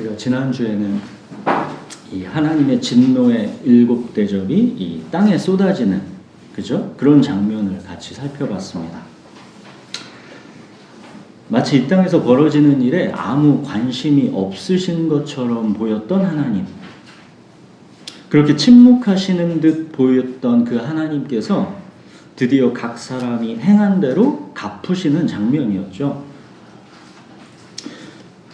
우리가 지난주에는 이 하나님의 진노의 7대접이 이 땅에 쏟아지는 그죠? 그런 장면을 같이 살펴봤습니다. 마치 이 땅에서 벌어지는 일에 아무 관심이 없으신 것처럼 보였던 하나님, 그렇게 침묵하시는 듯 보였던 그 하나님께서 드디어 각 사람이 행한 대로 갚으시는 장면이었죠.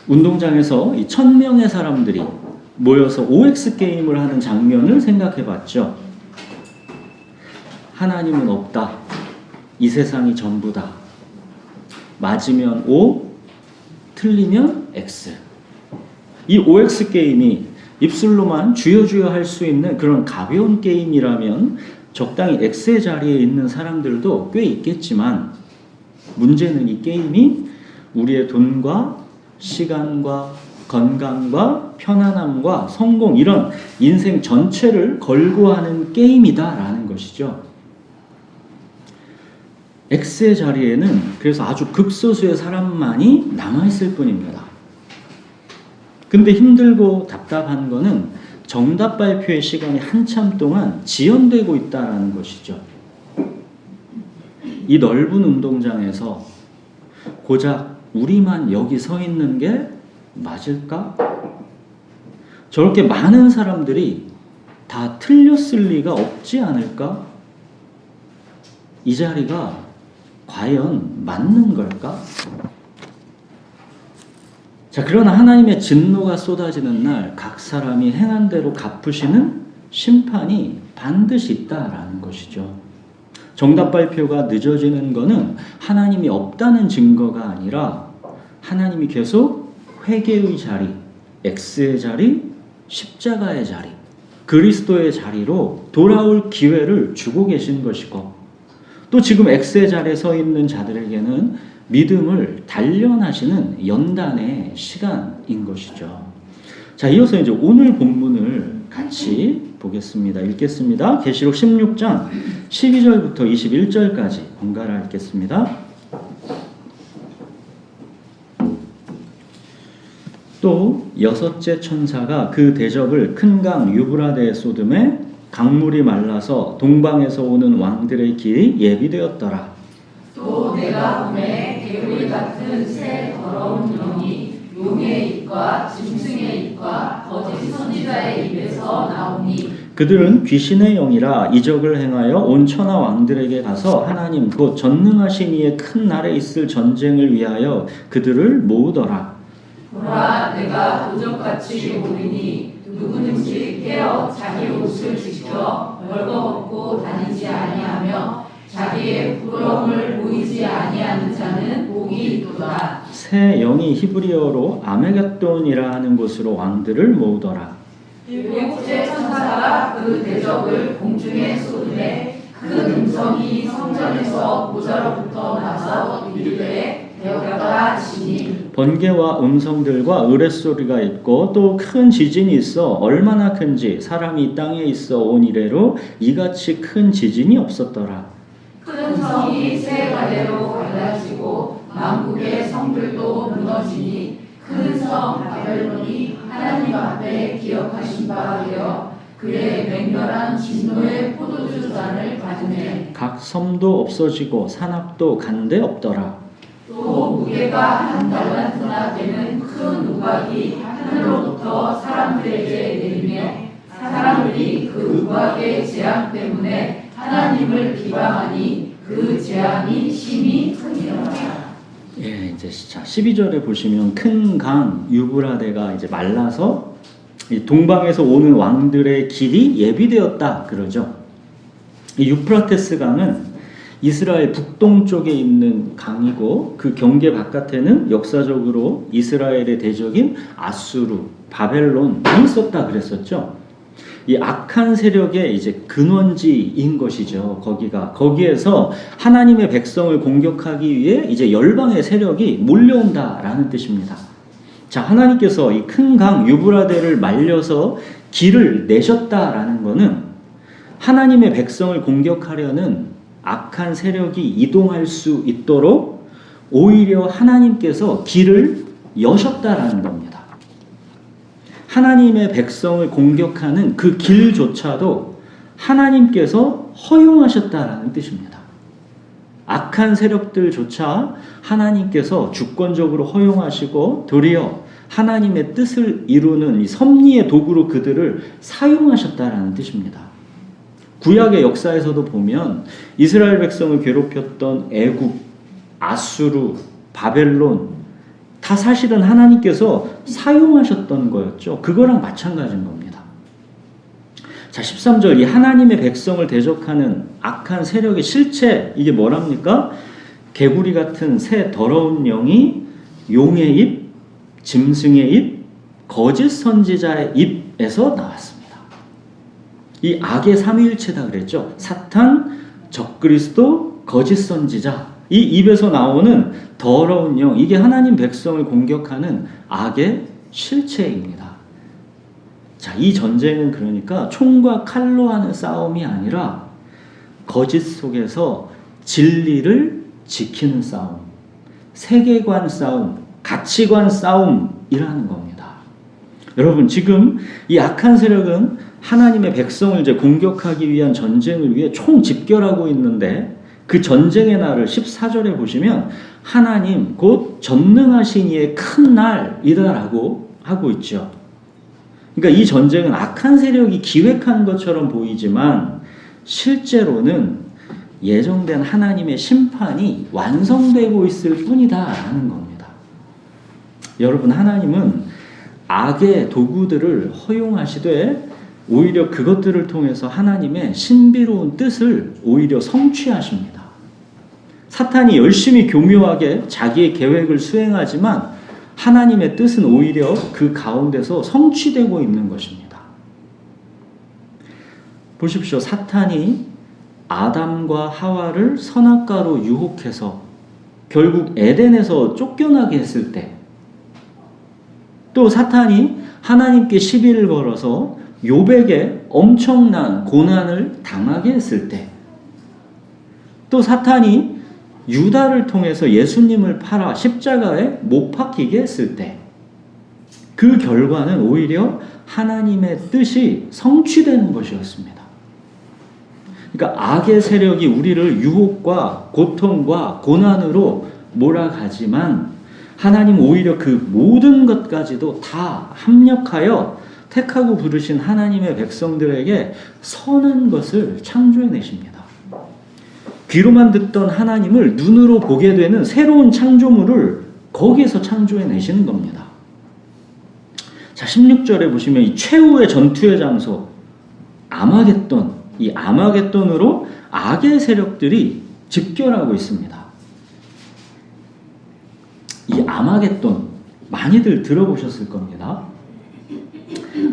운동장에서 이 1000명의 사람들이 모여서 OX 게임을 하는 장면을 생각해 봤죠. 하나님은 없다. 이 세상이 전부다. 맞으면 O, 틀리면 X. 이 OX 게임이 입술로만 주여 할 수 있는 그런 가벼운 게임이라면 적당히 X의 자리에 있는 사람들도 꽤 있겠지만, 문제는 이 게임이 우리의 돈과 시간과 건강과 편안함과 성공, 이런 인생 전체를 걸고 하는 게임이다라는 것이죠. X의 자리에는 그래서 아주 극소수의 사람만이 남아있을 뿐입니다. 근데 힘들고 답답한 거는 정답 발표의 시간이 한참 동안 지연되고 있다는 것이죠. 이 넓은 운동장에서 고작 우리만 여기 서 있는 게 맞을까? 저렇게 많은 사람들이 다 틀렸을 리가 없지 않을까? 이 자리가 과연 맞는 걸까? 자, 그러나 하나님의 진노가 쏟아지는 날 각 사람이 행한 대로 갚으시는 심판이 반드시 있다라는 것이죠. 정답 발표가 늦어지는 것은 하나님이 없다는 증거가 아니라 하나님이 계속 회개의 자리, X의 자리, 십자가의 자리, 그리스도의 자리로 돌아올 기회를 주고 계신 것이고, 또 지금 X의 자리에 서 있는 자들에게는 믿음을 단련하시는 연단의 시간인 것이죠. 자, 이어서 이제 오늘 본문을 같이 보겠습니다. 읽겠습니다. 계시록 16장 12절부터 21절까지 번갈아 읽겠습니다. 또 여섯째 천사가 그 대접을 큰 강 유브라데에 쏟음에 강물이 말라서 동방에서 오는 왕들의 길이 예비되었더라. 또 내가 보매 개구리 같은 새 더러운 영이 용의 입과 짐승의 입과 거짓 선지자의 입에서 나오니 그들은 귀신의 영이라 이적을 행하여 온 천하 왕들에게 가서 하나님 곧 전능하신 이의 큰 날에 있을 전쟁을 위하여 그들을 모으더라. 보라, 내가 도적같이 오리니 누구든지 깨어 자기 옷을 지켜 벌거벗고 다니지 아니하며 자기의 부러움을 보이지 아니하는 자는 복이 있도다. 새 영이 히브리어로 아메가돈이라 하는 곳으로 왕들을 모으더라. 일곱째 천사가 그 대접을 공중에 쏟으되 큰 음성이 성전에서 보좌로부터 나서 이르되 되었다 하시니, 번개와 음성들과 으레소리가 있고 또 큰 지진이 있어 얼마나 큰지 사람이 땅에 있어 온 이래로 이같이 큰 지진이 없었더라. 큰 성이 세 갈래로 갈라지고 만국의 성들도 무너지니 큰 성 바벨론이 하나님 앞에 기억하신 바 되어 그의 맹렬한 진노의 포도주 잔을 받으매 각 섬도 없어지고 산악도 간데 없더라. 또 무게가 한 달란트나 되는 큰 우박이 하늘로부터 사람들에게 내리며 사람들이 그 우박의 재앙 때문에 하나님을 비방하니 그 재앙이 심히 크니라. 예, 이제 자 12절에 보시면 큰 강 유브라데가 이제 말라서 이 동방에서 오는 왕들의 길이 예비되었다 그러죠. 이 유프라테스 강은 이스라엘 북동쪽에 있는 강이고 그 경계 바깥에는 역사적으로 이스라엘의 대적인 아수르, 바벨론이 있었다 그랬었죠. 이 악한 세력의 이제 근원지인 것이죠. 거기에서 하나님의 백성을 공격하기 위해 이제 열방의 세력이 몰려온다라는 뜻입니다. 자, 하나님께서 이 큰 강 유브라데를 말려서 길을 내셨다라는 것은 하나님의 백성을 공격하려는 악한 세력이 이동할 수 있도록 오히려 하나님께서 길을 여셨다라는 겁니다. 하나님의 백성을 공격하는 그 길조차도 하나님께서 허용하셨다라는 뜻입니다. 악한 세력들조차 하나님께서 주권적으로 허용하시고 도리어 하나님의 뜻을 이루는 이 섭리의 도구로 그들을 사용하셨다라는 뜻입니다. 구약의 역사에서도 보면 이스라엘 백성을 괴롭혔던 애굽, 아수르, 바벨론 다 사실은 하나님께서 사용하셨던 거였죠. 그거랑 마찬가지인 겁니다. 자, 13절 이 하나님의 백성을 대적하는 악한 세력의 실체 이게 뭐랍니까? 개구리 같은 새 더러운 영이 용의 입, 짐승의 입, 거짓 선지자의 입에서 나왔습니다. 이 악의 삼위일체다 그랬죠. 사탄, 적그리스도, 거짓 선지자. 이 입에서 나오는 더러운 영, 이게 하나님 백성을 공격하는 악의 실체입니다. 자, 이 전쟁은 그러니까 총과 칼로 하는 싸움이 아니라 거짓 속에서 진리를 지키는 싸움, 세계관 싸움, 가치관 싸움이라는 겁니다. 여러분, 지금 이 악한 세력은 하나님의 백성을 이제 공격하기 위한 전쟁을 위해 총 집결하고 있는데 그 전쟁의 날을 14절에 보시면 하나님 곧 전능하신 이의 큰 날이다라고 하고 있죠. 그러니까 이 전쟁은 악한 세력이 기획한 것처럼 보이지만 실제로는 예정된 하나님의 심판이 완성되고 있을 뿐이다라는 겁니다. 여러분, 하나님은 악의 도구들을 허용하시되 오히려 그것들을 통해서 하나님의 신비로운 뜻을 오히려 성취하십니다. 사탄이 열심히 교묘하게 자기의 계획을 수행하지만 하나님의 뜻은 오히려 그 가운데서 성취되고 있는 것입니다. 보십시오. 사탄이 아담과 하와를 선악과로 유혹해서 결국 에덴에서 쫓겨나게 했을 때, 또 사탄이 하나님께 시비를 걸어서 욥에게 엄청난 고난을 당하게 했을 때, 또 사탄이 유다를 통해서 예수님을 팔아 십자가에 못 박히게 했을 때, 그 결과는 오히려 하나님의 뜻이 성취되는 것이었습니다. 그러니까 악의 세력이 우리를 유혹과 고통과 고난으로 몰아가지만 하나님 오히려 그 모든 것까지도 다 합력하여 택하고 부르신 하나님의 백성들에게 선한 것을 창조해내십니다. 귀로만 듣던 하나님을 눈으로 보게 되는 새로운 창조물을 거기에서 창조해내시는 겁니다. 자, 16절에 보시면 이 최후의 전투의 장소 아마겟돈, 이 아마겟돈으로 악의 세력들이 집결하고 있습니다. 이 아마겟돈 많이들 들어보셨을 겁니다.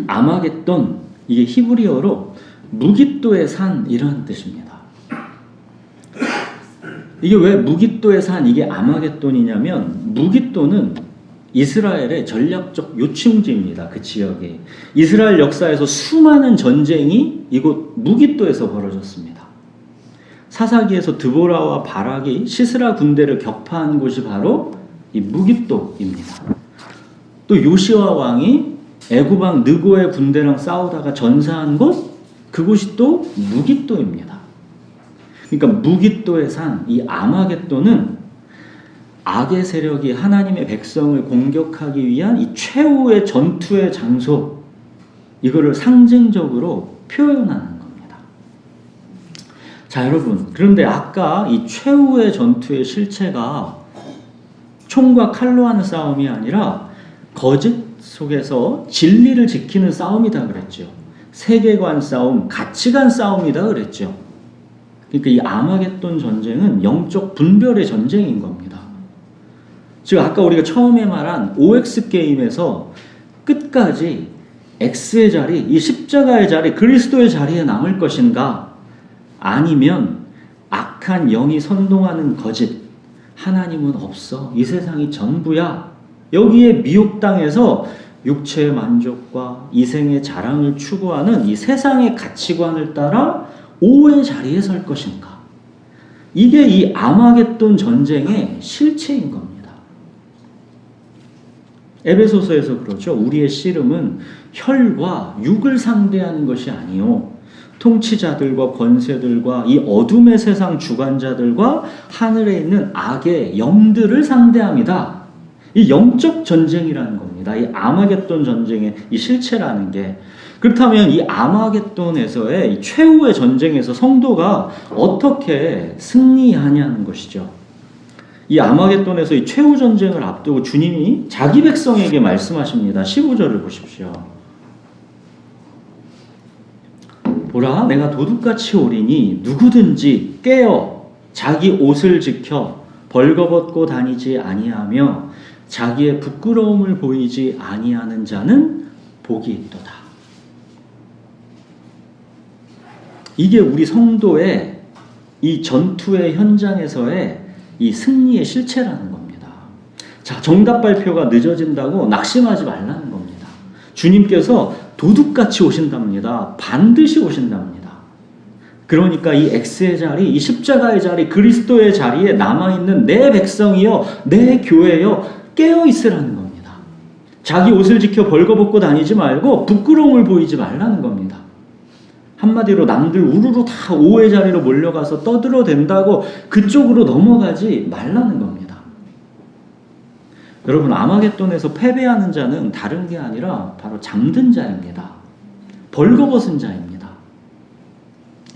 아마겟돈, 이게 히브리어로 무깃도의 산이라는 뜻입니다. 이게 왜 무깃도의 산, 이게 아마겟돈이냐면 무깃도는 이스라엘의 전략적 요충지입니다. 그 지역에. 이스라엘 역사에서 수많은 전쟁이 이곳 무깃도에서 벌어졌습니다. 사사기에서 드보라와 바락이 시스라 군대를 격파한 곳이 바로 이 무깃도입니다. 또 요시아 왕이 애굽 왕 느고의 군대랑 싸우다가 전사한 곳, 그곳이 또 무깃도입니다. 그러니까 무깃도의 산, 이 아마겟돈은 악의 세력이 하나님의 백성을 공격하기 위한 이 최후의 전투의 장소, 이거를 상징적으로 표현하는 겁니다. 자, 여러분, 그런데 아까 이 최후의 전투의 실체가 총과 칼로 하는 싸움이 아니라 거짓 속에서 진리를 지키는 싸움이다 그랬죠. 세계관 싸움, 가치관 싸움이다 그랬죠. 그러니까 이 아마겟돈 전쟁은 영적 분별의 전쟁인 겁니다. 즉 아까 우리가 처음에 말한 OX 게임에서 끝까지 X의 자리, 이 십자가의 자리, 그리스도의 자리에 남을 것인가, 아니면 악한 영이 선동하는 거짓, 하나님은 없어, 이 세상이 전부야, 여기에 미혹당해서 육체의 만족과 이생의 자랑을 추구하는 이 세상의 가치관을 따라 오의 자리에 설 것인가, 이게 이 아마겟돈 전쟁의 실체인 겁니다. 에베소서에서 그러죠. 우리의 씨름은 혈과 육을 상대하는 것이 아니요 통치자들과 권세들과 이 어둠의 세상 주관자들과 하늘에 있는 악의 영들을 상대합니다. 이 영적 전쟁이라는 겁니다. 이 아마겟돈 전쟁의 이 실체라는 게. 그렇다면 이 아마겟돈에서의 이 최후의 전쟁에서 성도가 어떻게 승리하냐는 것이죠. 이 아마겟돈에서 이 최후 전쟁을 앞두고 주님이 자기 백성에게 말씀하십니다. 15절을 보십시오. 보라, 내가 도둑같이 오리니 누구든지 깨어 자기 옷을 지켜 벌거벗고 다니지 아니하며 자기의 부끄러움을 보이지 아니하는 자는 복이 있도다. 이게 우리 성도의 이 전투의 현장에서의 이 승리의 실체라는 겁니다. 자, 정답 발표가 늦어진다고 낙심하지 말라는 겁니다. 주님께서 도둑같이 오신답니다. 반드시 오신답니다. 그러니까 이 X의 자리, 이 십자가의 자리, 그리스도의 자리에 남아있는 내 백성이여, 내 교회여 깨어있으라는 겁니다. 자기 옷을 지켜 벌거벗고 다니지 말고 부끄러움을 보이지 말라는 겁니다. 한마디로 남들 우르르 다 오의 자리로 몰려가서 떠들어댄다고 그쪽으로 넘어가지 말라는 겁니다. 여러분, 아마겟돈에서 패배하는 자는 다른 게 아니라 바로 잠든 자입니다. 벌거벗은 자입니다.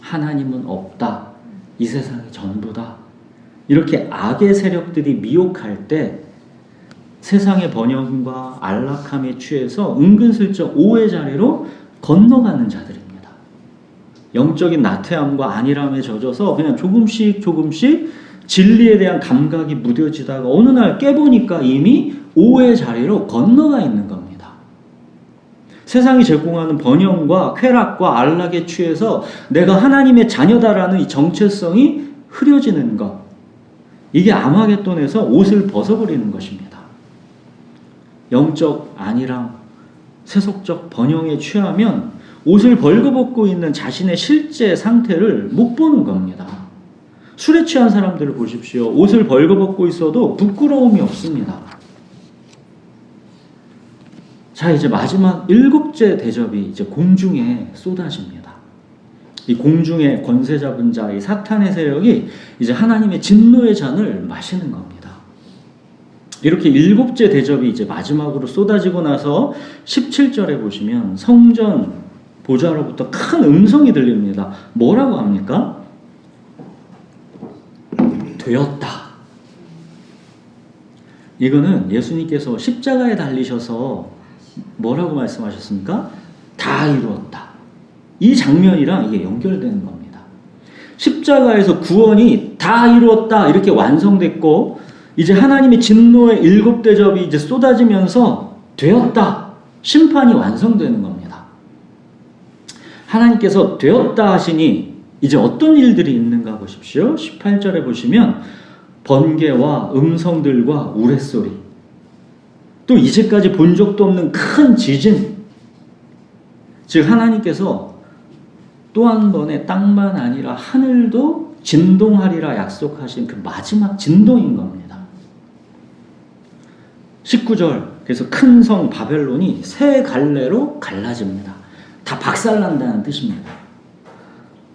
하나님은 없다. 이 세상이 전부다. 이렇게 악의 세력들이 미혹할 때 세상의 번영과 안락함에 취해서 은근슬쩍 오의 자리로 건너가는 자들입니다. 영적인 나태함과 안일함에 젖어서 그냥 조금씩 진리에 대한 감각이 무뎌지다가 어느 날 깨보니까 이미 오의 자리로 건너가 있는 겁니다. 세상이 제공하는 번영과 쾌락과 안락에 취해서 내가 하나님의 자녀다라는 이 정체성이 흐려지는 것. 이게 아마겟돈에서 옷을 벗어버리는 것입니다. 영적 안일함, 세속적 번영에 취하면 옷을 벌거벗고 있는 자신의 실제 상태를 못 보는 겁니다. 술에 취한 사람들을 보십시오. 옷을 벌거벗고 있어도 부끄러움이 없습니다. 자, 이제 마지막 7째 대접이 이제 공중에 쏟아집니다. 이 공중의 권세 잡은 자, 이 사탄의 세력이 이제 하나님의 진노의 잔을 마시는 겁니다. 이렇게 7째 대접이 이제 마지막으로 쏟아지고 나서 17절에 보시면 성전 보좌로부터 큰 음성이 들립니다. 뭐라고 합니까? 되었다. 이거는 예수님께서 십자가에 달리셔서 뭐라고 말씀하셨습니까? 다 이루었다. 이 장면이랑 이게 연결되는 겁니다. 십자가에서 구원이 다 이루었다. 이렇게 완성됐고 이제 하나님의 진노의 7대접이 이제 쏟아지면서 되었다. 심판이 완성되는 겁니다. 하나님께서 되었다 하시니 이제 어떤 일들이 있는가 보십시오. 18절에 보시면 번개와 음성들과 우레소리, 또 이제까지 본 적도 없는 큰 지진, 즉 하나님께서 또 한 번의 땅만 아니라 하늘도 진동하리라 약속하신 그 마지막 진동인 겁니다. 19절, 그래서 큰 성 바벨론이 세 갈래로 갈라집니다. 다 박살난다는 뜻입니다.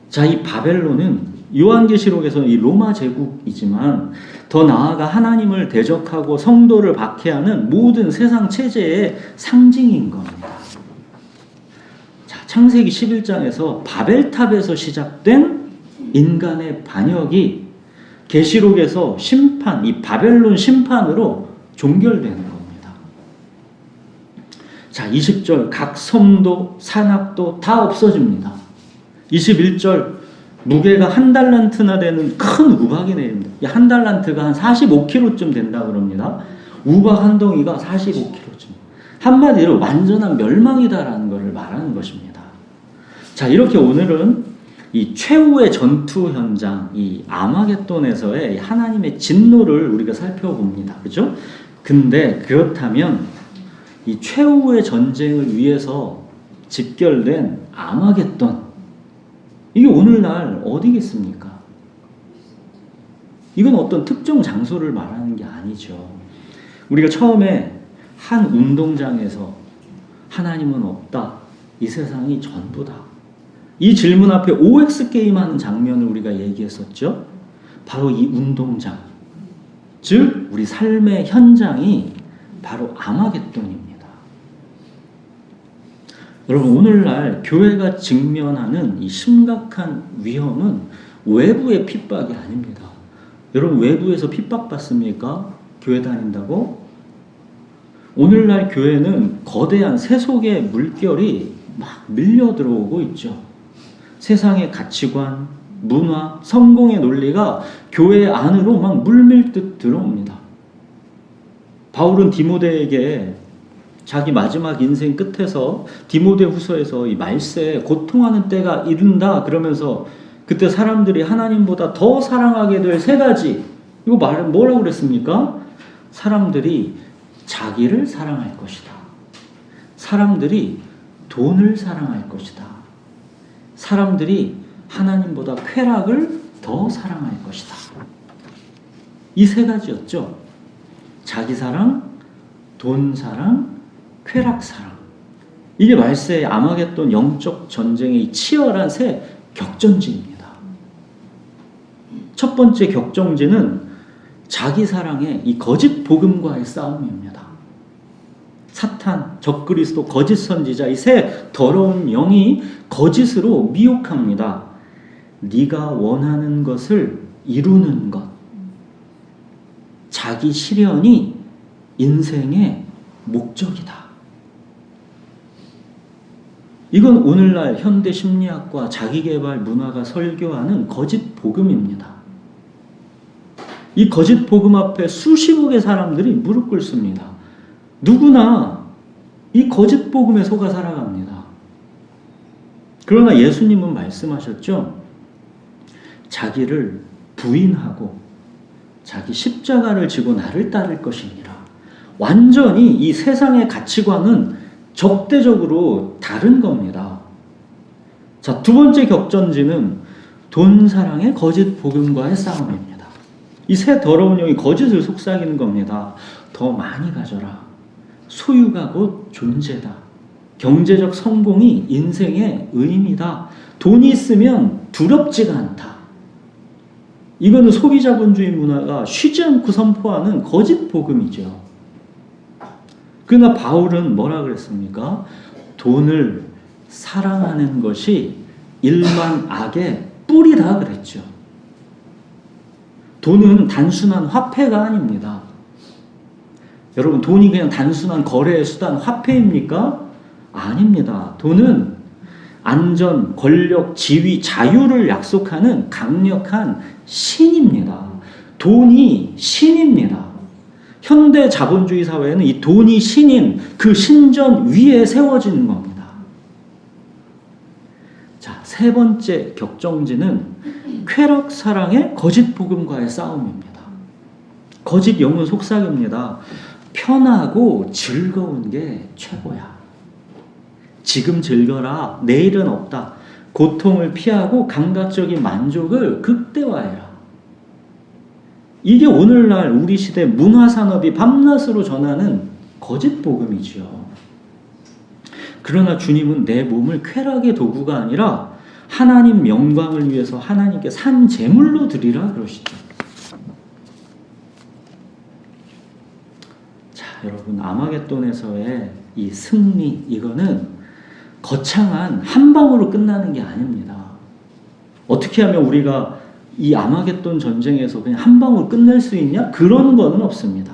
자, 이 바벨론은 요한계시록에서는 이 로마 제국이지만 더 나아가 하나님을 대적하고 성도를 박해하는 모든 세상 체제의 상징인 겁니다. 자, 창세기 11장에서 바벨탑에서 시작된 인간의 반역이 계시록에서 심판, 이 바벨론 심판으로 종결되는 겁니다. 자, 20절 각 섬도 산악도 다 없어집니다. 21절 무게가 1달란트나 되는 큰 우박이 내립니다. 이 1달란트가 한 45kg쯤 된다 그럽니다. 우박 한 덩이가 45kg쯤. 한마디로 완전한 멸망이다라는 것을 말하는 것입니다. 자, 이렇게 오늘은 이 최후의 전투 현장, 이 아마겟돈에서의 하나님의 진노를 우리가 살펴봅니다. 그죠? 근데 그렇다면 이 최후의 전쟁을 위해서 집결된 아마겟돈, 이게 오늘날 어디겠습니까? 이건 어떤 특정 장소를 말하는 게 아니죠. 우리가 처음에 한 운동장에서 하나님은 없다. 이 세상이 전부다. 이 질문 앞에 OX 게임하는 장면을 우리가 얘기했었죠. 바로 이 운동장, 즉 우리 삶의 현장이 바로 아마겟돈입니다. 여러분, 오늘날 교회가 직면하는 이 심각한 위험은 외부의 핍박이 아닙니다. 여러분, 외부에서 핍박받습니까? 교회 다닌다고? 오늘날 교회는 거대한 세속의 물결이 막 밀려 들어오고 있죠. 세상의 가치관, 문화, 성공의 논리가 교회 안으로 막 물밀듯 들어옵니다. 바울은 디모데에게 자기 마지막 인생 끝에서 디모데 후서에서 이 말세에 고통하는 때가 이른다 그러면서 그때 사람들이 하나님보다 더 사랑하게 될 세 가지, 이거 뭐라고 그랬습니까? 사람들이 자기를 사랑할 것이다. 사람들이 돈을 사랑할 것이다. 사람들이 하나님보다 쾌락을 더 사랑할 것이다. 이 세 가지였죠. 자기 사랑, 돈 사랑, 쾌락 사랑. 이게 말세의 아마겟돈 영적 전쟁의 치열한 세 격전지입니다. 첫 번째 격전지는 자기 사랑의 이 거짓 복음과의 싸움입니다. 사탄, 적그리스도, 거짓 선지자, 이 세 더러운 영이 거짓으로 미혹합니다. 네가 원하는 것을 이루는 것, 자기 실현이 인생의 목적이다. 이건 오늘날 현대 심리학과 자기개발 문화가 설교하는 거짓 복음입니다. 이 거짓 복음 앞에 수십억의 사람들이 무릎 꿇습니다. 누구나 이 거짓 복음에 속아 살아갑니다. 그러나 예수님은 말씀하셨죠. 자기를 부인하고 자기 십자가를 지고 나를 따를 것이니라. 완전히 이 세상의 가치관은 적대적으로 다른 겁니다. 자, 두 번째 격전지는 돈 사랑의 거짓 복음과의 싸움입니다. 이 세 더러운 영이 거짓을 속삭이는 겁니다. 더 많이 가져라. 소유가 곧 존재다. 경제적 성공이 인생의 의미다. 돈이 있으면 두렵지가 않다. 이거는 소비자본주의 문화가 쉬지 않고 선포하는 거짓 복음이죠. 그러나 바울은 뭐라 그랬습니까? 돈을 사랑하는 것이 일만 악의 뿌리다 그랬죠. 돈은 단순한 화폐가 아닙니다. 여러분, 돈이 그냥 단순한 거래의 수단, 화폐입니까? 아닙니다. 돈은 안전, 권력, 지위, 자유를 약속하는 강력한 신입니다. 돈이 신입니다. 현대 자본주의 사회는 이 돈이 신인, 그 신전 위에 세워지는 겁니다. 자, 세 번째 격정지는 쾌락 사랑의 거짓 복음과의 싸움입니다. 거짓 영은 속삭입니다. 편하고 즐거운 게 최고야. 지금 즐겨라. 내일은 없다. 고통을 피하고 감각적인 만족을 극대화해라. 이게 오늘날 우리 시대 문화산업이 밤낮으로 전하는 거짓 복음이지요. 그러나 주님은 내 몸을 쾌락의 도구가 아니라 하나님 영광을 위해서 하나님께 산 제물로 드리라 그러시죠. 자, 여러분, 아마겟돈에서의 이 승리, 이거는 거창한 한 방으로 끝나는 게 아닙니다. 어떻게 하면 우리가 이 아마겟돈 전쟁에서 그냥 한 방으로 끝낼 수 있냐? 그런 거는 없습니다.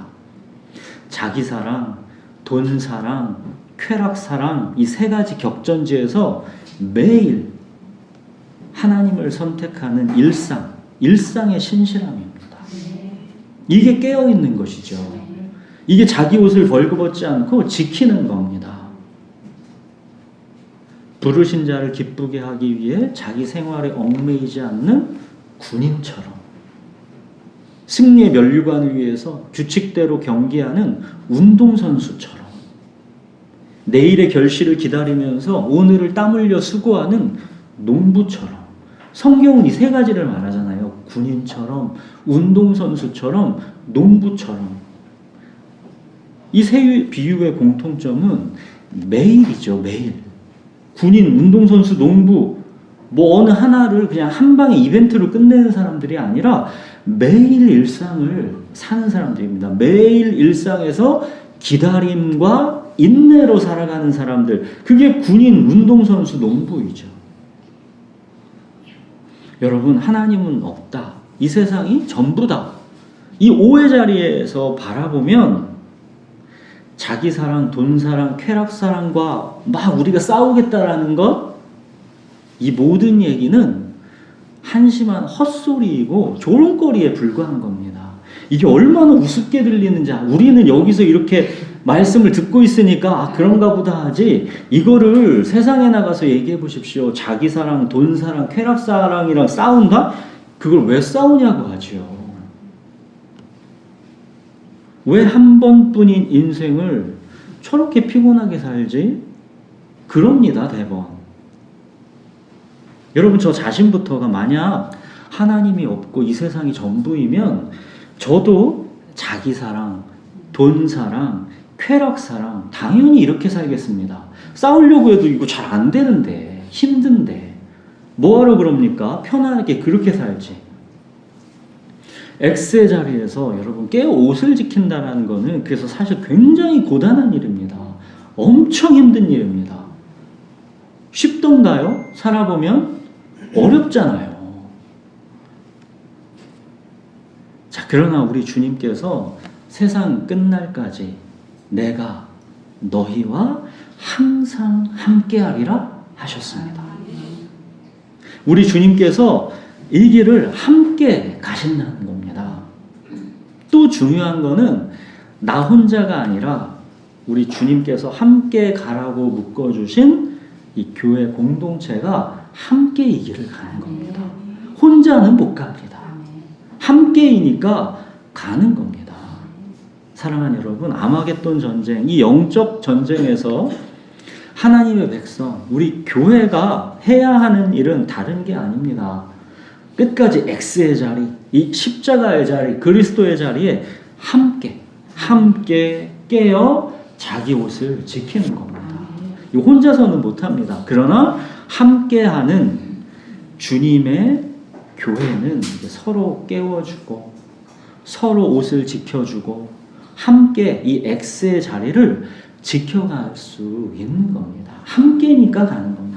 자기 사랑, 돈 사랑, 쾌락 사랑, 이 세 가지 격전지에서 매일 하나님을 선택하는 일상의 신실함입니다. 이게 깨어있는 것이죠. 이게 자기 옷을 벌거벗지 않고 지키는 겁니다. 부르신 자를 기쁘게 하기 위해 자기 생활에 얽매이지 않는 군인처럼, 승리의 면류관을 위해서 규칙대로 경기하는 운동선수처럼, 내일의 결실을 기다리면서 오늘을 땀 흘려 수고하는 농부처럼. 성경은 이 세 가지를 말하잖아요. 군인처럼, 운동선수처럼, 농부처럼. 이 세 비유의 공통점은 매일이죠. 매일. 군인, 운동선수, 농부 뭐 어느 하나를 그냥 한 방에 이벤트로 끝내는 사람들이 아니라 매일 일상을 사는 사람들입니다. 매일 일상에서 기다림과 인내로 살아가는 사람들. 그게 군인, 운동선수, 농부이죠. 여러분, 하나님은 없다. 이 세상이 전부다. 이 오해 자리에서 바라보면 자기 사랑, 돈 사랑, 쾌락 사랑과 막 우리가 싸우겠다라는 것, 이 모든 얘기는 한심한 헛소리이고 조롱거리에 불과한 겁니다. 이게 얼마나 우습게 들리는지 우리는 여기서 이렇게 말씀을 듣고 있으니까 그런가 보다 하지, 이거를 세상에 나가서 얘기해 보십시오. 자기 사랑, 돈 사랑, 쾌락 사랑이랑 싸운다? 그걸 왜 싸우냐고 하죠. 왜 한 번뿐인 인생을 저렇게 피곤하게 살지? 그럽니다, 대번. 여러분, 저 자신부터가 만약 하나님이 없고 이 세상이 전부이면 저도 자기 사랑, 돈 사랑, 쾌락 사랑 당연히 이렇게 살겠습니다. 싸우려고 해도 이거 잘 안 되는데, 힘든데 뭐하러 그럽니까? 편하게 그렇게 살지. X의 자리에서 여러분 깨어 옷을 지킨다는 거는 그래서 사실 굉장히 고단한 일입니다. 엄청 힘든 일입니다. 쉽던가요? 살아보면 어렵잖아요. 자, 그러나 우리 주님께서 세상 끝날까지 내가 너희와 항상 함께하리라 하셨습니다. 우리 주님께서 이 길을 함께 가신다는 겁니다. 또 중요한 거는 나 혼자가 아니라 우리 주님께서 함께 가라고 묶어주신 이 교회 공동체가 함께 이 길을 가는 겁니다. 혼자는 못 갑니다. 함께이니까 가는 겁니다. 사랑하는 여러분, 아마겟돈 전쟁, 이 영적 전쟁에서 하나님의 백성, 우리 교회가 해야 하는 일은 다른 게 아닙니다. 끝까지 X의 자리, 이 십자가의 자리, 그리스도의 자리에 함께 깨어 자기 옷을 지키는 겁니다. 혼자서는 못합니다. 그러나 함께하는 주님의 교회는 서로 깨워주고 서로 옷을 지켜주고 함께 이 X의 자리를 지켜갈 수 있는 겁니다. 함께니까 가는 겁니다.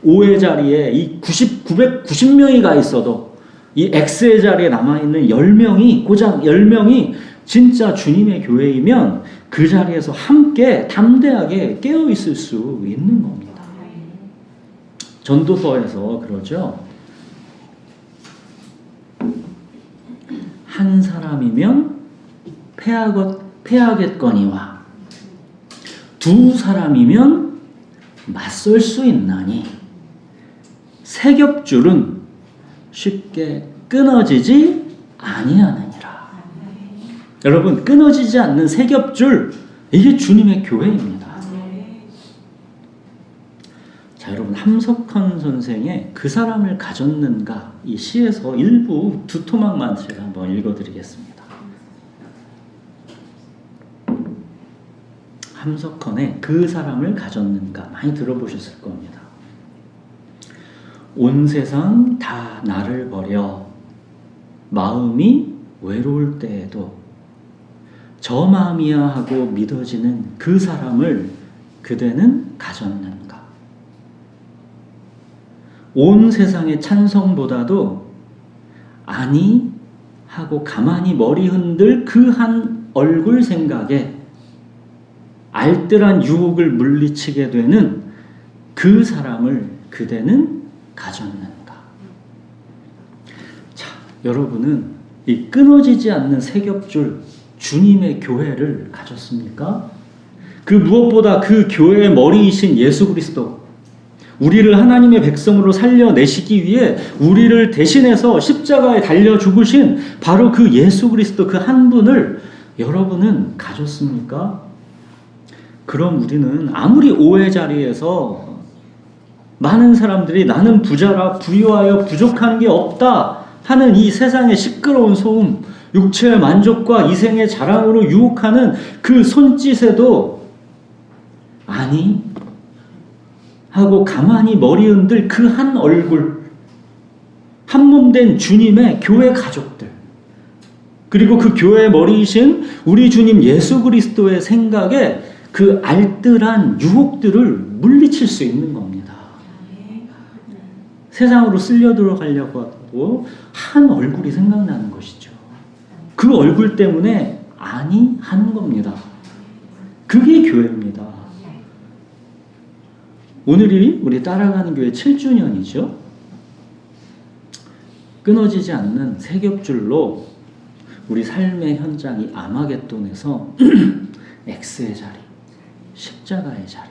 5의 자리에 이 990명이 가 있어도 이 X의 자리에 남아있는 10명이, 고작 10명이 진짜 주님의 교회이면 그 자리에서 함께 담대하게 깨어있을 수 있는 겁니다. 전도서에서 그러죠. 한 사람이면 패하겠거니와 두 사람이면 맞설 수 있나니 세 겹줄은 쉽게 끊어지지 아니하느니라. 여러분, 끊어지지 않는 세 겹줄, 이게 주님의 교회입니다. 자, 여러분, 함석헌 선생의 그 사람을 가졌는가, 이 시에서 일부 두 토막만 제가 한번 읽어드리겠습니다. 함석헌의 그 사람을 가졌는가 많이 들어보셨을 겁니다. 온 세상 다 나를 버려 마음이 외로울 때에도 저 마음이야 하고 믿어지는 그 사람을 그대는 가졌는가? 온 세상의 찬성보다도 아니 하고 가만히 머리 흔들 그 한 얼굴 생각에 알뜰한 유혹을 물리치게 되는 그 사람을 그대는 가졌는가? 자, 여러분은 이 끊어지지 않는 세 겹줄 주님의 교회를 가졌습니까? 그 무엇보다 그 교회의 머리이신 예수 그리스도, 우리를 하나님의 백성으로 살려내시기 위해 우리를 대신해서 십자가에 달려 죽으신 바로 그 예수 그리스도 그 한 분을 여러분은 가졌습니까? 그럼 우리는 아무리 오해 자리에서 많은 사람들이 나는 부자라 부유하여 부족한 게 없다 하는 이 세상의 시끄러운 소음, 육체의 만족과 이생의 자랑으로 유혹하는 그 손짓에도 아니 하고 가만히 머리 흔들 그 한 얼굴, 한몸된 주님의 교회 가족들, 그리고 그 교회의 머리이신 우리 주님 예수 그리스도의 생각에 그 알뜰한 유혹들을 물리칠 수 있는 겁니다. 세상으로 쓸려 들어가려고 하고 한 얼굴이 생각나는 것이죠. 그 얼굴 때문에 아니 하는 겁니다. 그게 교회입니다. 오늘이 우리 따라가는 교회 7주년이죠. 끊어지지 않는 세 겹줄로 우리 삶의 현장이 아마겟돈에서 X의 자리, 십자가의 자리,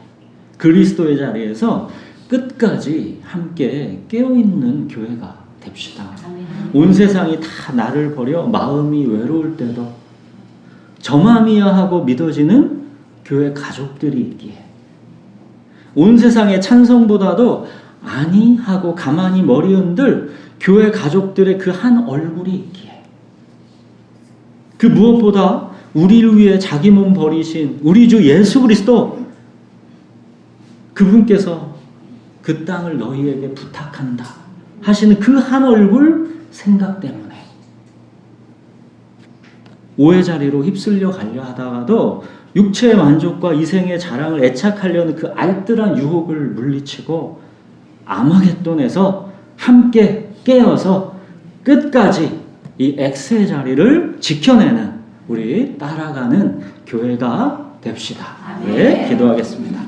그리스도의 자리에서 끝까지 함께 깨어있는 교회가 됩시다. 온 세상이 다 나를 버려 마음이 외로울 때도 저맘이야 하고 믿어지는 교회 가족들이 있기에, 온 세상의 찬성보다도 아니 하고 가만히 머리 흔들 교회 가족들의 그 한 얼굴이 있기에, 그 무엇보다 우리를 위해 자기 몸 버리신 우리 주 예수 그리스도, 그분께서 그 땅을 너희에게 부탁한다 하시는 그 한 얼굴 생각 때문에 오해 자리로 휩쓸려 가려 하다가도 육체의 만족과 이생의 자랑을 애착하려는 그 알뜰한 유혹을 물리치고 아마겟돈에서 함께 깨어서 끝까지 이 X의 자리를 지켜내는 우리 따라가는 교회가 됩시다. 네, 기도하겠습니다.